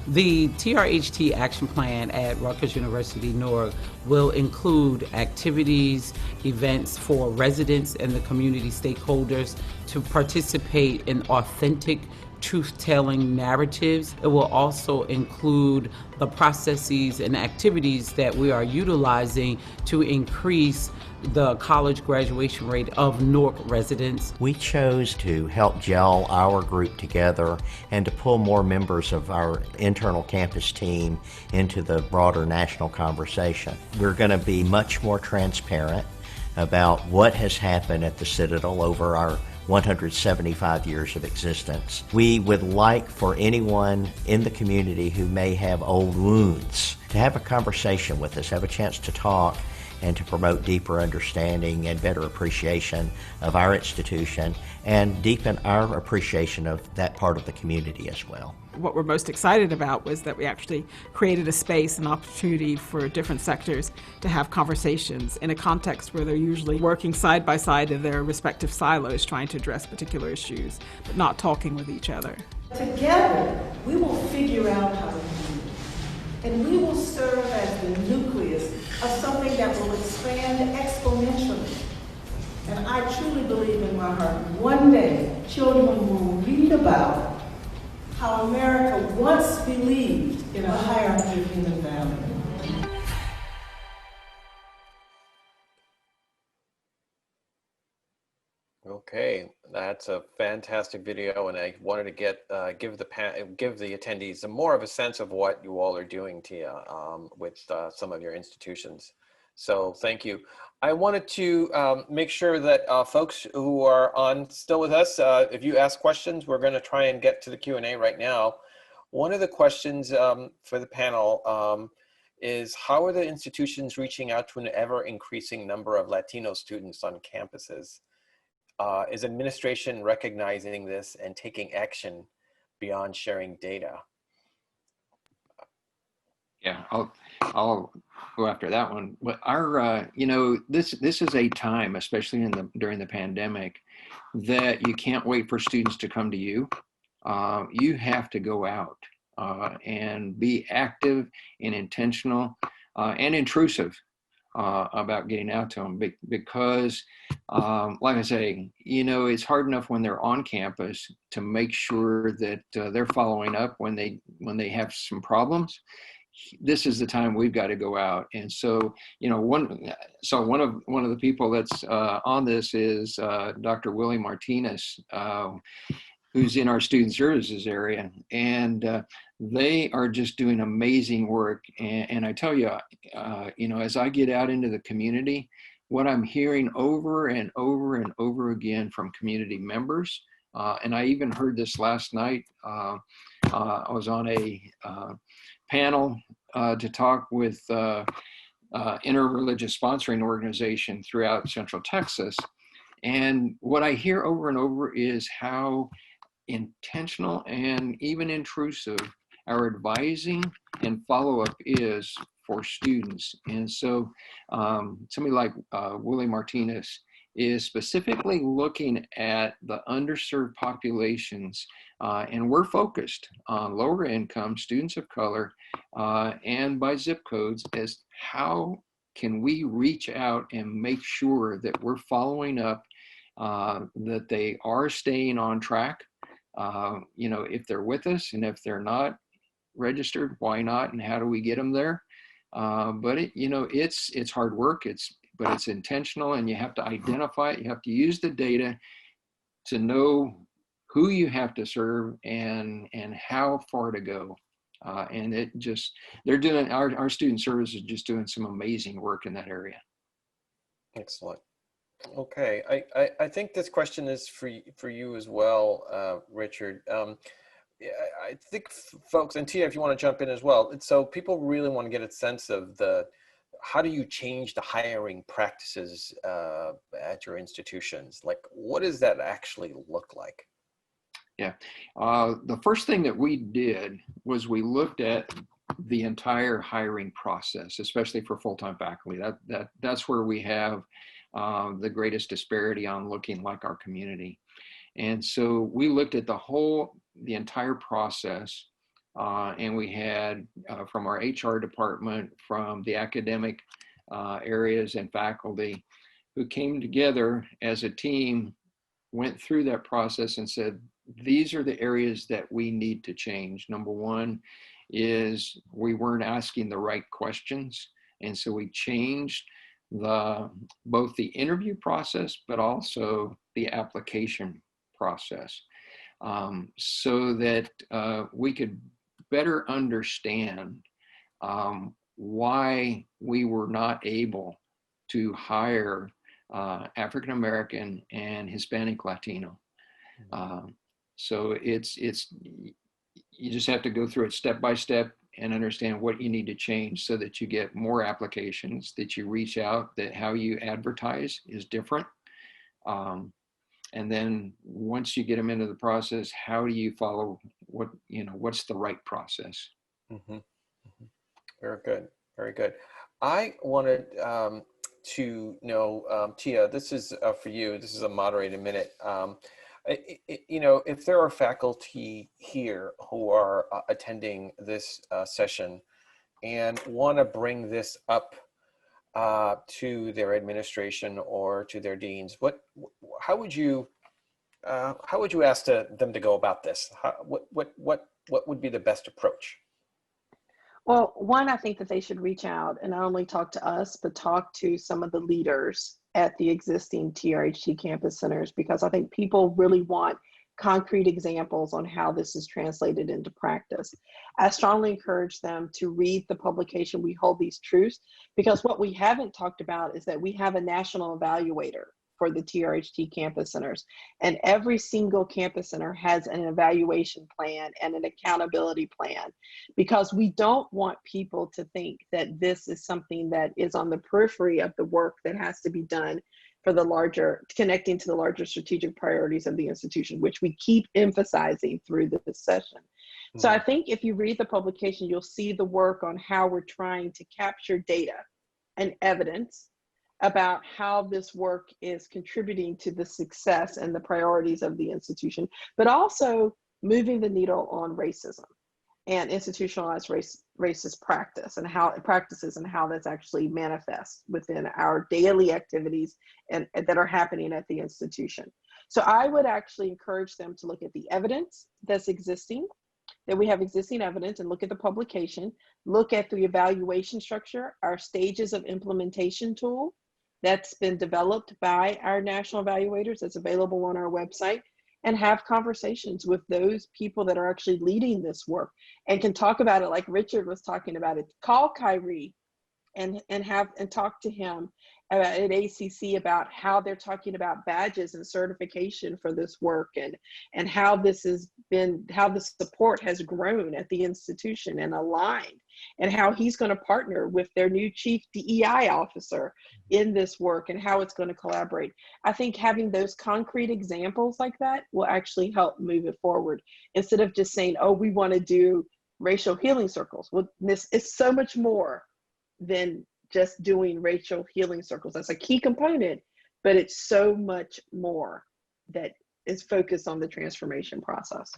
The TRHT action plan at Rutgers University NEWARK will include activities, events for residents and the community stakeholders to participate in authentic truth-telling narratives. It will also include the processes and activities that we are utilizing to increase the college graduation rate of NEWARK residents. We chose to help gel our group together and to pull more members of our internal campus team into the broader national conversation. We're going to be much more transparent about what has happened at the Citadel over our 175 years of existence. We would like for anyone in the community who may have old wounds to have a conversation with us, have a chance to talk, and to promote deeper understanding and better appreciation of our institution and deepen our appreciation of that part of the community as well. What we're most excited about was that we actually created a space, an opportunity for different sectors to have conversations in a context where they're usually working side by side in their respective silos trying to address particular issues, but not talking with each other. Together, we will figure out how to do it. And we will serve as the nucleus of something that will expand exponentially. And I truly believe in my heart, one day, children will read about how America once believed in a hierarchy of human value. Okay, that's a fantastic video, and I wanted to give the attendees more of a sense of what you all are doing, Tia, with some of your institutions. So thank you. I wanted to make sure that folks who are still with us, if you ask questions, we're going to try and get to the Q&A right now. One of the questions for the panel is, how are the institutions reaching out to an ever-increasing number of Latino students on campuses? Is administration recognizing this and taking action beyond sharing data? Yeah, I'll go after that one. But our, you know, this is a time, especially during the pandemic, that you can't wait for students to come to you. You have to go out and be active and intentional and intrusive about getting out to them, because like I say, you know, it's hard enough when they're on campus to make sure that they're following up when they have some problems. This is the time we've got to go out. And so, you know, one of the people that's on this is Dr. Willie Martinez, who's in our student services area, and they are just doing amazing work. And I tell you, you know, as I get out into the community, what I'm hearing over and over and over again from community members, and I even heard this last night. I was on a panel to talk with interreligious sponsoring organization throughout Central Texas. And what I hear over and over is how intentional and even intrusive our advising and follow-up is for students. And so somebody like Willie Martinez is specifically looking at the underserved populations, and we're focused on lower income students of color and by zip codes, as how can we reach out and make sure that we're following up, that they are staying on track. You know, if they're with us, and if they're not registered, why not, and how do we get them there? But it, you know, it's hard work, but it's intentional, and you have to identify it. You have to use the data to know who you have to serve and how far to go. And it just, they're doing, our student service is just doing some amazing work in that area. Excellent. Okay, I think this question is for you as well, Richard. I think folks, and Tia, if you want to jump in as well. So people really want to get a sense of how do you change the hiring practices at your institutions? Like, what does that actually look like? Yeah, the first thing that we did was we looked at the entire hiring process, especially for full-time faculty. That's where we have the greatest disparity on looking like our community. And so we looked at the entire process, and we had from our HR department, from the academic areas and faculty, who came together as a team, went through that process and said, these are the areas that we need to change. Number one is we weren't asking the right questions. And so we changed both the interview process, but also the application process, so that we could better understand why we were not able to hire African American and Hispanic Latino. So you just have to go through it step by step and understand what you need to change so that you get more applications, that you reach out, that how you advertise is different. And then once you get them into the process, how do you follow what's the right process? Mm-hmm. Mm-hmm. Very good. Very good. I wanted to know, Tia, this is for you. This is a moderated minute. You know, if there are faculty here who are attending this session and want to bring this up to their administration or to their deans, how would you ask them to go about this? What would be the best approach? Well, one, I think that they should reach out and not only talk to us, but talk to some of the leaders at the existing TRHT campus centers, because I think people really want concrete examples on how this is translated into practice. I strongly encourage them to read the publication, We Hold These Truths, because what we haven't talked about is that we have a national evaluator for the TRHT campus centers. And every single campus center has an evaluation plan and an accountability plan, because we don't want people to think that this is something that is on the periphery of the work that has to be done for the larger, connecting to the larger strategic priorities of the institution, which we keep emphasizing through this session. So I think if you read the publication, you'll see the work on how we're trying to capture data and evidence about how this work is contributing to the success and the priorities of the institution, but also moving the needle on racism and institutionalized racist practice and how practices and how that's actually manifests within our daily activities and that are happening at the institution. So I would actually encourage them to look at the evidence that's existing, that we have existing evidence, and look at the publication, look at the evaluation structure, our stages of implementation tool that's been developed by our national evaluators that's available on our website, and have conversations with those people that are actually leading this work and can talk about it like Richard was talking about it. Call Kyrie and talk to him at ACC about how they're talking about badges and certification for this work, and how this has been, how the support has grown at the institution and aligned, and how he's going to partner with their new chief DEI officer in this work and how it's going to collaborate. I think having those concrete examples like that will actually help move it forward, instead of just saying, oh, we want to do racial healing circles. Well, this is so much more than just doing racial healing circles. That's a key component, but it's so much more that is focused on the transformation process.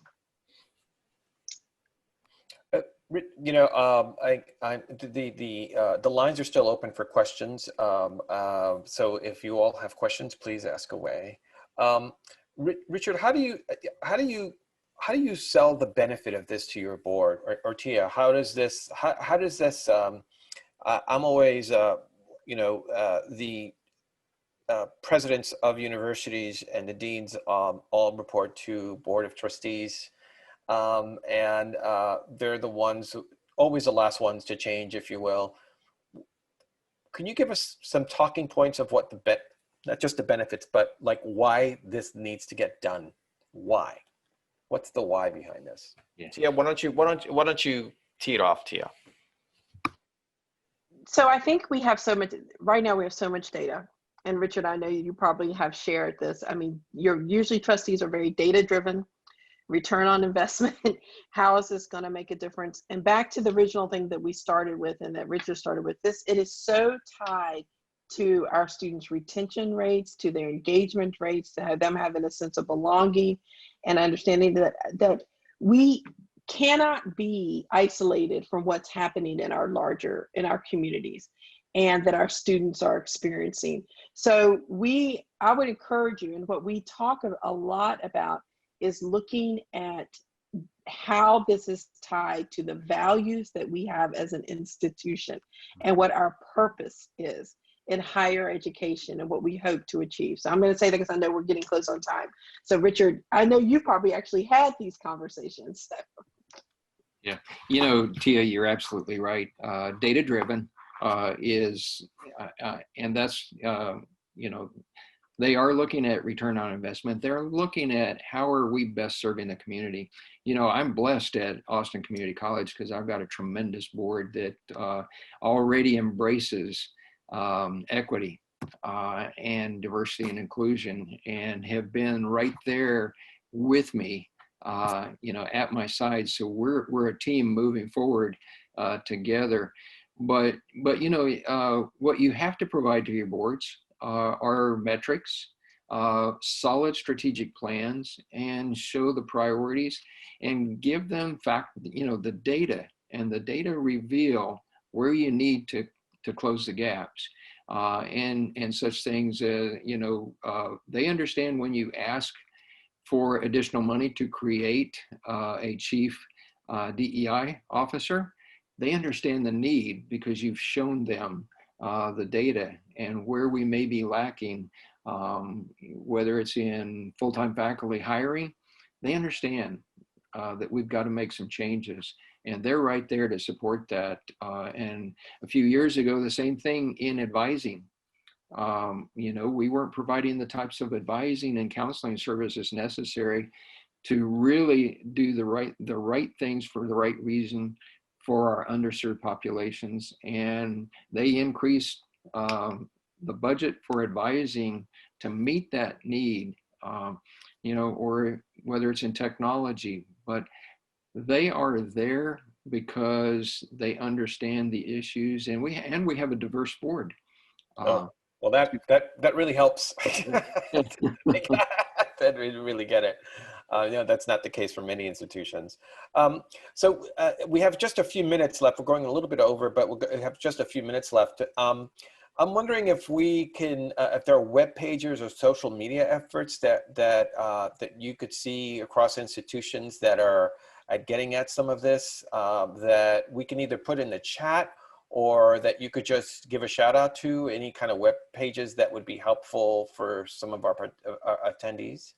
You know, the lines are still open for questions. So if you all have questions, please ask away. Richard, how do you sell the benefit of this to your board, or Tia? How does this? I'm always, you know, the presidents of universities and the deans all report to board of trustees. And they're the ones, always the last ones to change, if you will. Can you give us some talking points of what not just the benefits, but like why this needs to get done? Why? What's the why behind this? Yeah, Tia, why don't you tee it off, Tia? So I think we have so much, right now we have so much data. And Richard, I know you probably have shared this. I mean, usually trustees are very data driven. Return on investment, how is this going to make a difference? And back to the original thing that we started with and that Richard started with, this, it is so tied to our students' retention rates, to their engagement rates, to have them having a sense of belonging and understanding that we cannot be isolated from what's happening in our communities and that our students are experiencing. So I would encourage you, and what we talk a lot about is looking at how this is tied to the values that we have as an institution and what our purpose is in higher education and what we hope to achieve. So I'm going to say that because I know we're getting close on time. So Richard, I know you probably actually had these conversations. So. Yeah, you know, Tia, you're absolutely right. Data driven is, and that's, you know, they are looking at return on investment. They're looking at how are we best serving the community. You know, I'm blessed at Austin Community College because I've got a tremendous board that already embraces equity and diversity and inclusion, and have been right there with me, you know, at my side. So we're a team moving forward together. But you know, what you have to provide to your boards are metrics, solid strategic plans, and show the priorities, and give them you know, the data, and the data reveal where you need to close the gaps, and such things. You know, they understand when you ask for additional money to create a chief DEI officer, they understand the need because you've shown them the data and where we may be lacking, whether it's in full-time faculty hiring. They understand that we've got to make some changes, and they're right there to support that. And a few years ago, the same thing in advising. You know, we weren't providing the types of advising and counseling services necessary to really do the right things for the right reason for our underserved populations, and they increased the budget for advising to meet that need, or whether it's in technology, but they are there because they understand the issues, and we have a diverse board. Well, that really helps. That really get it. That's not the case for many institutions. So we have just a few minutes left. We're going a little bit over, but we'll have just a few minutes left. I'm wondering if we can, if there are web pages or social media efforts that you could see across institutions that are getting at some of this, that we can either put in the chat or that you could just give a shout out to, any kind of web pages that would be helpful for some of our attendees.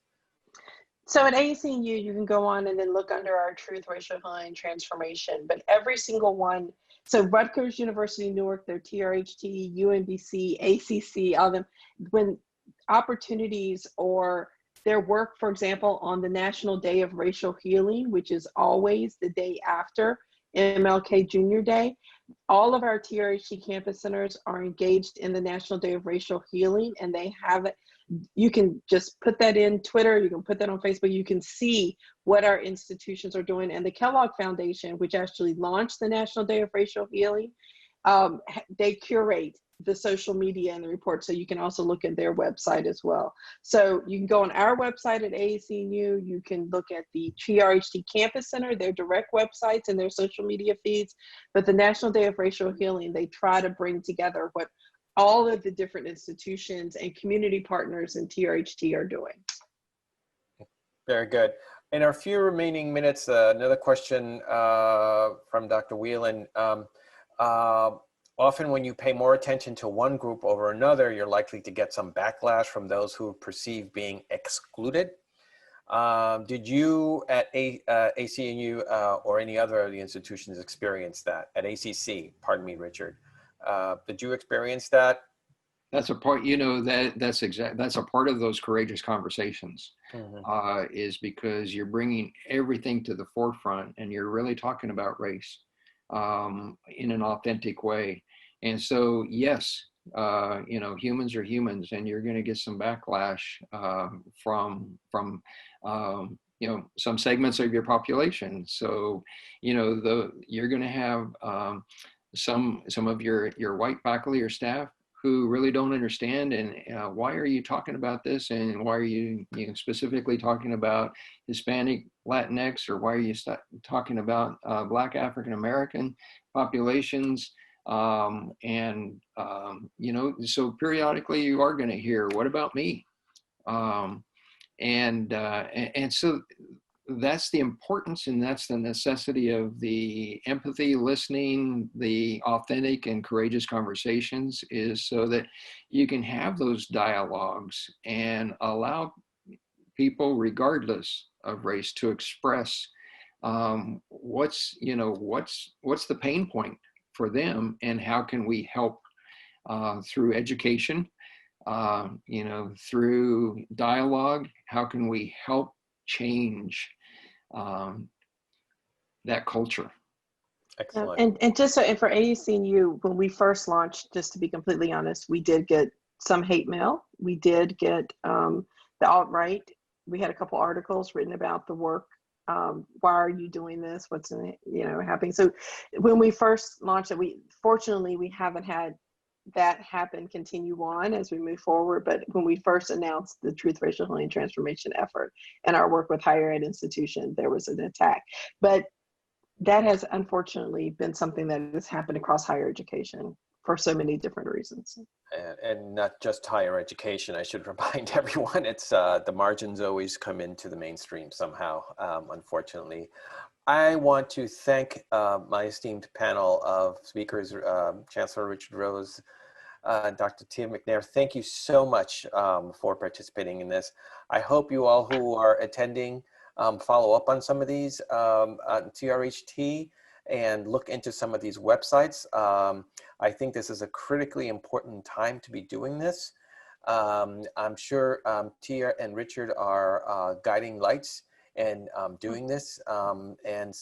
So at AAC&U, you can go on and then look under our Truth, Racial Healing, Transformation, but every single one, so Rutgers, University, Newark, their TRHT, UMBC, ACC, all of them, when opportunities or their work, for example, on the National Day of Racial Healing, which is always the day after MLK Junior Day, all of our TRHT campus centers are engaged in the National Day of Racial Healing, and they have it. You can just put that in Twitter, you can put that on Facebook, you can see what our institutions are doing. And the Kellogg Foundation, which actually launched the National Day of Racial Healing, they curate the social media and the report, so you can also look at their website as well. So you can go on our website at AAC&U, you can look at the TRHT Campus Center, their direct websites and their social media feeds, but the National Day of Racial Healing, they try to bring together what all of the different institutions and community partners in TRHT are doing. Very good. In our few remaining minutes, another question from Dr. Whelan. Often when you pay more attention to one group over another, you're likely to get some backlash from those who perceive being excluded. Did you at AAC&U or any other of the institutions experience that? At ACC, pardon me, Richard. Did you experience that? That's a part, that's a part of those courageous conversations, is because you're bringing everything to the forefront and you're really talking about race in an authentic way. And so, yes, humans are humans, and you're going to get some backlash from some segments of your population. So, you're going to have some of your white faculty or staff who really don't understand, and why are you talking about this, and why are you, specifically talking about Hispanic, Latinx, or why are you talking about Black African American populations? So periodically you are going to hear, what about me? And so that's the importance, and that's the necessity of the empathy, listening, the authentic and courageous conversations, is so that you can have those dialogues and allow people, regardless of race, to express what's the pain point for them, and how can we help through education, through dialogue, how can we help change that culture. Excellent. And just so, and for AAC&U, when we first launched, just to be completely honest, we did get some hate mail. We did get the alt-right. We had a couple articles written about the work. Why are you doing this? What's happening? So when we first launched it, fortunately we haven't had that happen continue on as we move forward. But when we first announced the Truth, Racial Healing, Transformation effort and our work with higher ed institutions, there was an attack. But that has unfortunately been something that has happened across higher education for so many different reasons. And not just higher education, I should remind everyone, it's the margins always come into the mainstream somehow, unfortunately. I want to thank my esteemed panel of speakers, Chancellor Richard Rhodes, Dr. Tia McNair. Thank you so much for participating in this. I hope you all who are attending follow up on some of these on TRHT and look into some of these websites. I think this is a critically important time to be doing this. I'm sure Tia and Richard are guiding lights and doing this. And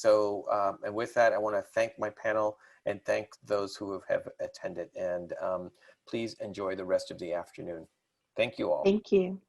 with that, I want to thank my panel and thank those who have attended. And please enjoy the rest of the afternoon. Thank you all. Thank you.